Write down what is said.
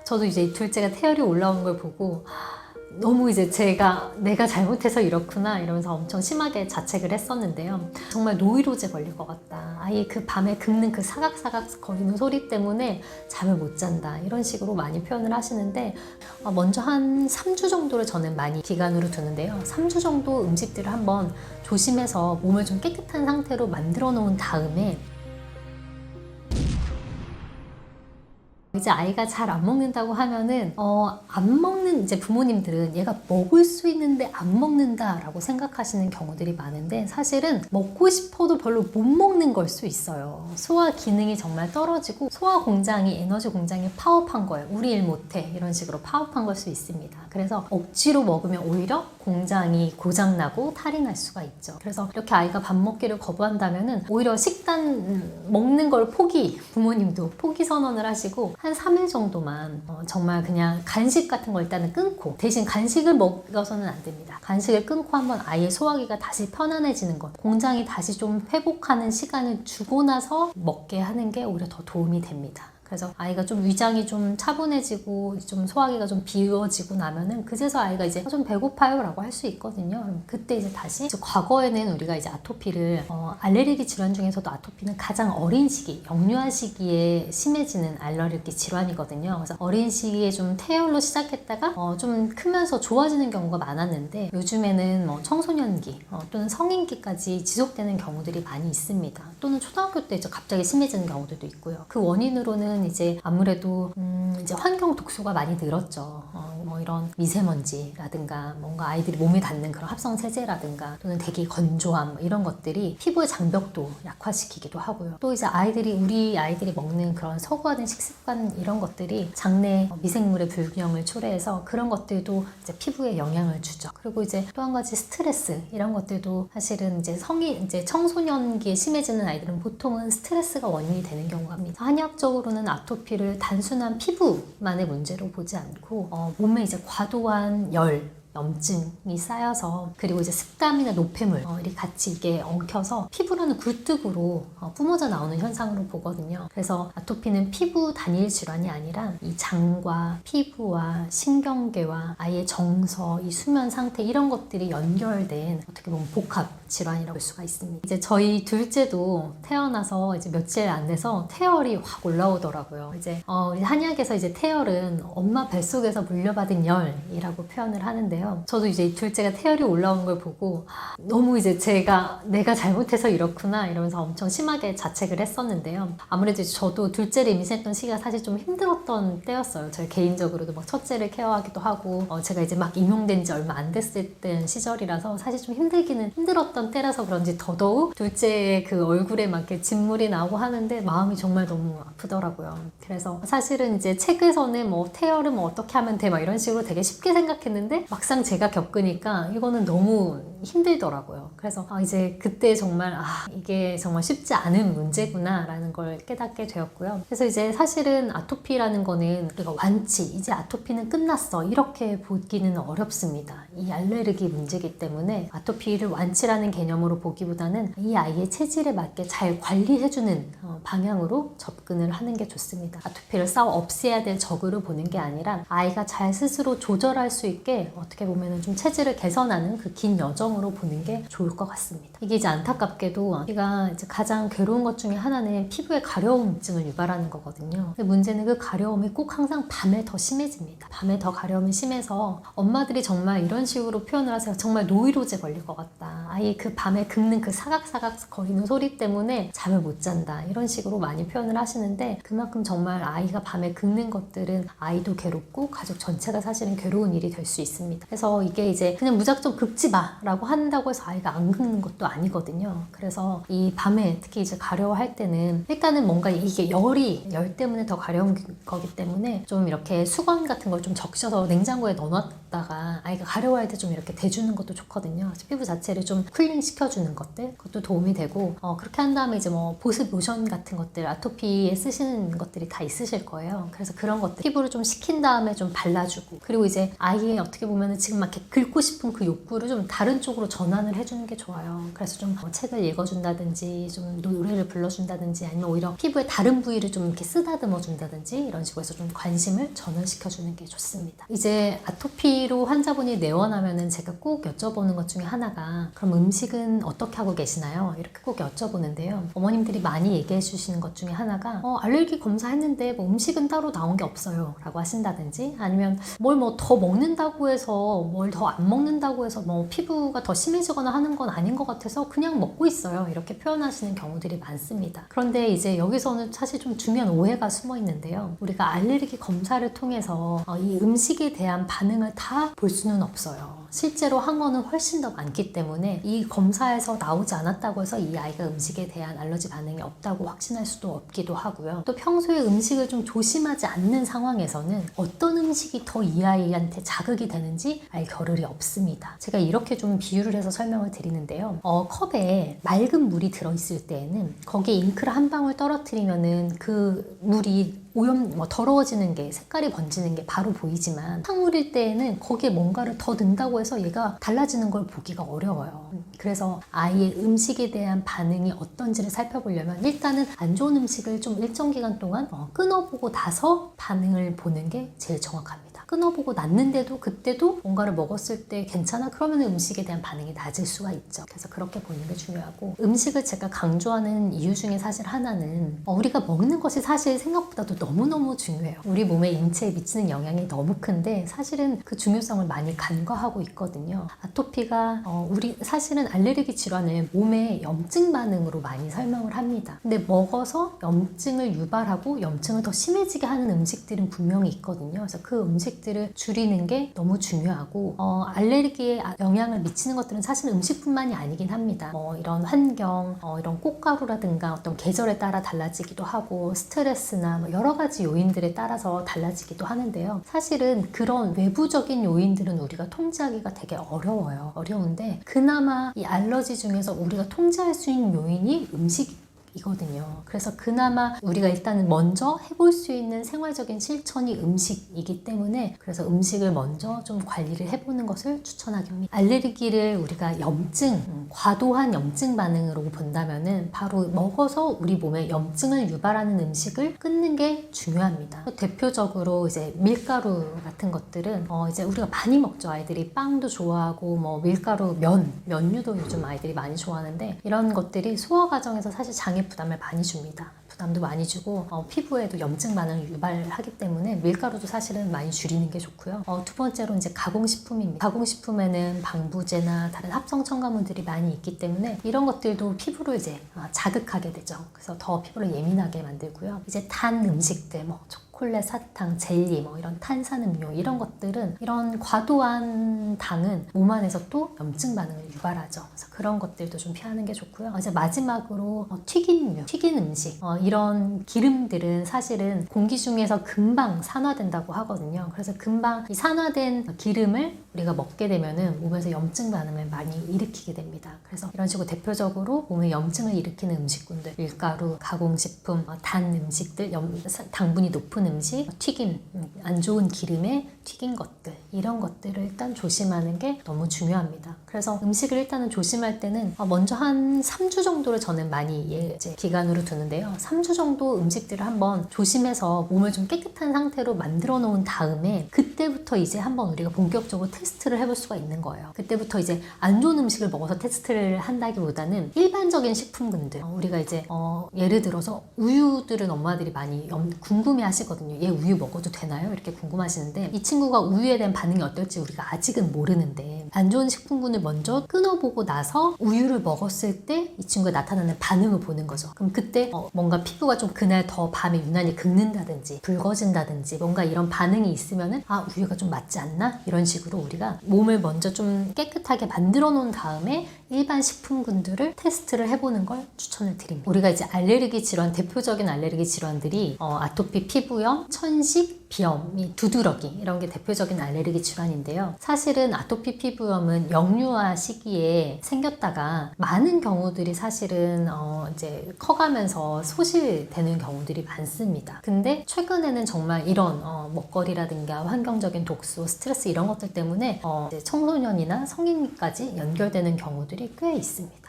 저도 이제 둘째가 태열이 올라오는 걸 보고 너무 이제 내가 잘못해서 이렇구나 이러면서 엄청 심하게 자책을 했었는데요. 정말 노이로제 걸릴 것 같다. 아예 그 밤에 긁는 그 사각사각 거리는 소리 때문에 잠을 못 잔다. 이런 식으로 많이 표현을 하시는데 먼저 한 3주 정도를 저는 많이 기간으로 두는데요. 3주 정도 음식들을 한번 조심해서 몸을 좀 깨끗한 상태로 만들어 놓은 다음에 이제 아이가 잘 안 먹는다고 하면은 안 먹는 이제 부모님들은 얘가 먹을 수 있는데 안 먹는다 라고 생각하시는 경우들이 많은데, 사실은 먹고 싶어도 별로 못 먹는 걸 수 있어요. 소화 기능이 정말 떨어지고 소화 공장이, 에너지 공장이 파업한 거예요. 우리 일 못해 이런 식으로 파업한 걸 수 있습니다. 그래서 억지로 먹으면 오히려 공장이 고장나고 탈이 날 수가 있죠. 그래서 이렇게 아이가 밥 먹기를 거부한다면은 오히려 식단 먹는 걸 부모님도 포기 선언을 하시고 한 3일 정도만 정말 그냥 간식 같은 걸 일단은 끊고, 대신 간식을 먹어서는 안 됩니다. 간식을 끊고 한번 아이의 소화기가 다시 편안해지는 것, 공장이 다시 좀 회복하는 시간을 주고 나서 먹게 하는 게 오히려 더 도움이 됩니다. 그래서 아이가 좀 위장이 좀 차분해지고 좀 소화기가 좀 비워지고 나면은 그제서 아이가 이제 좀 배고파요 라고 할 수 있거든요. 그럼 그때 이제 다시, 과거에는 우리가 이제 아토피를 알레르기 질환 중에서도 아토피는 가장 어린 시기, 영유아 시기에 심해지는 알레르기 질환이거든요. 그래서 어린 시기에 좀 태열로 시작했다가 좀 크면서 좋아지는 경우가 많았는데, 요즘에는 청소년기 또는 성인기까지 지속되는 경우들이 많이 있습니다. 또는 초등학교 때 이제 갑자기 심해지는 경우들도 있고요. 그 원인으로는 이제 아무래도 이제 환경 독소가 많이 늘었죠. 뭐 이런 미세먼지라든가 뭔가 아이들이 몸에 닿는 그런 합성 세제라든가 또는 대기 건조함 이런 것들이 피부의 장벽도 약화시키기도 하고요. 또 이제 우리 아이들이 먹는 그런 서구화된 식습관 이런 것들이 장내 미생물의 불균형을 초래해서 그런 것들도 이제 피부에 영향을 주죠. 그리고 이제 또 한 가지 스트레스 이런 것들도 사실은 이제 청소년기에 심해지는 아이들은 보통은 스트레스가 원인이 되는 경우가 합니다. 한의학적으로는 아토피를 단순한 피부만의 문제로 보지 않고 몸에 이제 과도한 염증이 쌓여서, 그리고 이제 습감이나 노폐물이 같이 이게 엉켜서 피부라는 굴뚝으로 뿜어져 나오는 현상으로 보거든요. 그래서 아토피는 피부 단일 질환이 아니라 이 장과 피부와 신경계와 아이의 정서, 이 수면 상태 이런 것들이 연결된 어떻게 보면 복합 질환이라고 볼 수가 있습니다. 이제 저희 둘째도 태어나서 이제 며칠 안 돼서 태열이 확 올라오더라고요. 이제 우리 한의학에서 이제 태열은 엄마 뱃속에서 물려받은 열이라고 표현을 하는데요. 저도 이제 둘째가 태열이 올라오는 걸 보고 너무 이제 내가 잘못해서 이렇구나 이러면서 엄청 심하게 자책을 했었는데요. 아무래도 저도 둘째를 임신했던 시기가 사실 좀 힘들었던 때였어요. 저희 개인적으로도 막 첫째를 케어하기도 하고 제가 이제 막 임용된 지 얼마 안 됐을 때 시절이라서 사실 좀 힘들었던 때라서 그런지 더더욱 둘째의 그 얼굴에 막 이렇게 진물이 나오고 하는데 마음이 정말 너무 아프더라고요. 그래서 사실은 이제 책에서는 뭐 태열은 뭐 어떻게 하면 돼 막 이런 식으로 되게 쉽게 생각했는데 막상 제가 겪으니까 이거는 너무 힘들더라고요. 그래서 이제 그때 정말 이게 정말 쉽지 않은 문제구나 라는 걸 깨닫게 되었고요. 그래서 이제 사실은 아토피라는 거는 우리가 이제 아토피는 끝났어 이렇게 보기는 어렵습니다. 이 알레르기 문제이기 때문에 아토피를 완치라는 개념으로 보기보다는 이 아이의 체질에 맞게 잘 관리해주는 방향으로 접근을 하는 게 좋습니다. 아토피를 없애야 될 적으로 보는 게 아니라 아이가 잘 스스로 조절할 수 있게 어떻게 보면 좀 체질을 개선하는 그 긴 여정으로 보는 게 좋을 것 같습니다. 이게 이제 안타깝게도 우리가 이제 가장 괴로운 것 중에 하나는 피부에 가려움증을 유발하는 거거든요. 근데 문제는 그 가려움이 꼭 항상 밤에 더 심해집니다. 밤에 더 가려움이 심해서 엄마들이 정말 이런 식으로 표현을 하세요. 정말 노이로제 걸릴 것 같다. 아예 그 밤에 긁는 그 사각사각 거리는 소리 때문에 잠을 못 잔다. 이런 식으로 많이 표현을 하시는데, 그만큼 정말 아이가 밤에 긁는 것들은 아이도 괴롭고 가족 전체가 사실은 괴로운 일이 될 수 있습니다. 그래서 이게 이제 그냥 무작정 긁지 마 라고 한다고 해서 아이가 안 긁는 것도 아니거든요. 그래서 이 밤에 특히 이제 가려워할 때는 일단은 뭔가 이게 열 때문에 더 가려운 거기 때문에 좀 이렇게 수건 같은 걸 좀 적셔서 냉장고에 뒀다가 아이가 가려워할 때 좀 이렇게 대주는 것도 좋거든요. 피부 자체를 좀 쿨링 시켜주는 것들, 그것도 도움이 되고, 그렇게 한 다음에 이제 뭐 보습 로션 같은 것들, 아토피에 쓰시는 것들이 다 있으실 거예요. 그래서 그런 것들 피부를 좀 식힌 다음에 좀 발라주고, 그리고 이제 아이의 어떻게 보면 지금 막 이렇게 긁고 싶은 그 욕구를 좀 다른 쪽으로 전환을 해주는 게 좋아요. 그래서 좀 책을 읽어준다든지, 좀 노래를 불러준다든지, 아니면 오히려 피부의 다른 부위를 좀 이렇게 쓰다듬어 준다든지, 이런 식으로 해서 좀 관심을 전환시켜주는 게 좋습니다. 이제 아토피로 환자분이 내원하면은 제가 꼭 여쭤보는 것 중에 하나가, 그럼 음식은 어떻게 하고 계시나요? 이렇게 꼭 여쭤보는데요. 어머님들이 많이 얘기해 주시는 것 중에 하나가 알레르기 검사했는데 뭐 음식은 따로 나온 게 없어요 라고 하신다든지, 아니면 뭘 뭐 더 먹는다고 해서, 뭘 더 안 먹는다고 해서 뭐 피부가 더 심해지거나 하는 건 아닌 것 같아서 그냥 먹고 있어요, 이렇게 표현하시는 경우들이 많습니다. 그런데 이제 여기서는 사실 좀 중요한 오해가 숨어 있는데요. 우리가 알레르기 검사를 통해서 이 음식에 대한 반응을 다 볼 수는 없어요. 실제로 항원은 훨씬 더 많기 때문에 이 검사에서 나오지 않았다고 해서 이 아이가 음식에 대한 알러지 반응이 없다고 확신할 수도 없기도 하고요. 또 평소에 음식을 좀 조심하지 않는 상황에서는 어떤 음식이 더 이 아이한테 자극이 되는지 알 겨를이 없습니다. 제가 이렇게 좀 비유를 해서 설명을 드리는데요. 컵에 맑은 물이 들어있을 때에는 거기에 잉크를 한 방울 떨어뜨리면은 그 물이 더러워지는 게, 색깔이 번지는 게 바로 보이지만, 탕물일 때에는 거기에 뭔가를 더 넣는다고 해서 얘가 달라지는 걸 보기가 어려워요. 그래서 아이의 음식에 대한 반응이 어떤지를 살펴보려면 일단은 안 좋은 음식을 좀 일정 기간 동안 끊어보고 나서 반응을 보는 게 제일 정확합니다. 끊어보고 났는데도 그때도 뭔가를 먹었을 때 괜찮아? 그러면 음식에 대한 반응이 낮을 수가 있죠. 그래서 그렇게 보는 게 중요하고, 음식을 제가 강조하는 이유 중에 사실 하나는 우리가 먹는 것이 사실 생각보다도 너무너무 중요해요. 우리 몸의 인체에 미치는 영향이 너무 큰데 사실은 그 중요성을 많이 간과하고 있거든요. 아토피가 우리 사실은 알레르기 질환을 몸의 염증 반응으로 많이 설명을 합니다. 근데 먹어서 염증을 유발하고 염증을 더 심해지게 하는 음식들은 분명히 있거든요. 그래서 그 음식들을 줄이는 게 너무 중요하고, 알레르기에 영향을 미치는 것들은 사실 음식뿐만이 아니긴 합니다. 이런 환경, 이런 꽃가루라든가 어떤 계절에 따라 달라지기도 하고, 스트레스나 여러 가지 요인들에 따라서 달라지기도 하는데요. 사실은 그런 외부적인 요인들은 우리가 통제하기가 되게 어려워요. 어려운데 그나마 이 알러지 중에서 우리가 통제할 수 있는 요인이 이거든요. 그래서 그나마 우리가 일단은 먼저 해볼 수 있는 생활적인 실천이 음식이기 때문에, 그래서 음식을 먼저 좀 관리를 해보는 것을 추천하게 합니다. 알레르기를 우리가 과도한 염증 반응으로 본다면은 바로 먹어서 우리 몸에 염증을 유발하는 음식을 끊는 게 중요합니다. 대표적으로 이제 밀가루 같은 것들은 이제 우리가 많이 먹죠. 아이들이 빵도 좋아하고 뭐 밀가루, 면류도 요즘 아이들이 많이 좋아하는데, 이런 것들이 소화 과정에서 사실 장애 부담을 많이 줍니다. 부담도 많이 주고 피부에도 염증 반응을 유발하기 때문에 밀가루도 사실은 많이 줄이는 게 좋고요. 두 번째로 이제 가공식품입니다. 가공식품에는 방부제나 다른 합성 첨가물들이 많이 있기 때문에 이런 것들도 피부를 이제 자극하게 되죠. 그래서 더 피부를 예민하게 만들고요. 이제 단 음식들, 초콜릿, 사탕, 젤리, 이런 탄산음료, 이런 것들은, 이런 과도한 당은 몸 안에서 또 염증 반응을 유발하죠. 그래서 그런 것들도 좀 피하는 게 좋고요. 이제 마지막으로 튀긴 음식, 이런 기름들은 사실은 공기 중에서 금방 산화된다고 하거든요. 그래서 금방 이 산화된 기름을 우리가 먹게 되면은 몸에서 염증 반응을 많이 일으키게 됩니다. 그래서 이런 식으로 대표적으로 몸에 염증을 일으키는 음식군들, 밀가루, 가공식품, 단 음식들, 당분이 높은 음식, 튀김, 안 좋은 기름에 튀긴 것들, 이런 것들을 일단 조심하는 게 너무 중요합니다. 그래서 음식을 일단은 조심할 때는 먼저 한 3주 정도를 저는 많이 기간으로 두는데요. 3주 정도 음식들을 한번 조심해서 몸을 좀 깨끗한 상태로 만들어 놓은 다음에, 그때부터 이제 한번 우리가 본격적으로 테스트를 해볼 수가 있는 거예요. 그때부터 이제 안 좋은 음식을 먹어서 테스트를 한다기보다는 일반적인 식품군들, 우리가 이제 예를 들어서 우유들은 엄마들이 많이 궁금해 하시거든요. 얘 우유 먹어도 되나요? 이렇게 궁금하시는데, 이 친구가 우유에 대한 반응이 어떨지 우리가 아직은 모르는데, 안 좋은 식품군을 먼저 끊어보고 나서 우유를 먹었을 때 이 친구가 나타나는 반응을 보는 거죠. 그럼 그때 뭔가 피부가 좀 그날 더 밤에 유난히 긁는다든지 붉어진다든지 뭔가 이런 반응이 있으면은 우유가 좀 맞지 않나? 이런 식으로 우리가 몸을 먼저 좀 깨끗하게 만들어 놓은 다음에 일반 식품군들을 테스트를 해보는 걸 추천을 드립니다. 우리가 이제 알레르기 질환, 대표적인 알레르기 질환들이 아토피, 피부염, 천식, 비염, 두드러기, 이런 게 대표적인 알레르기 알레르기 질환인데요. 사실은 아토피 피부염은 영유아 시기에 생겼다가 많은 경우들이 사실은 이제 커가면서 소실되는 경우들이 많습니다. 근데 최근에는 정말 이런 먹거리라든가 환경적인 독소, 스트레스 이런 것들 때문에 이제 청소년이나 성인까지 연결되는 경우들이 꽤 있습니다.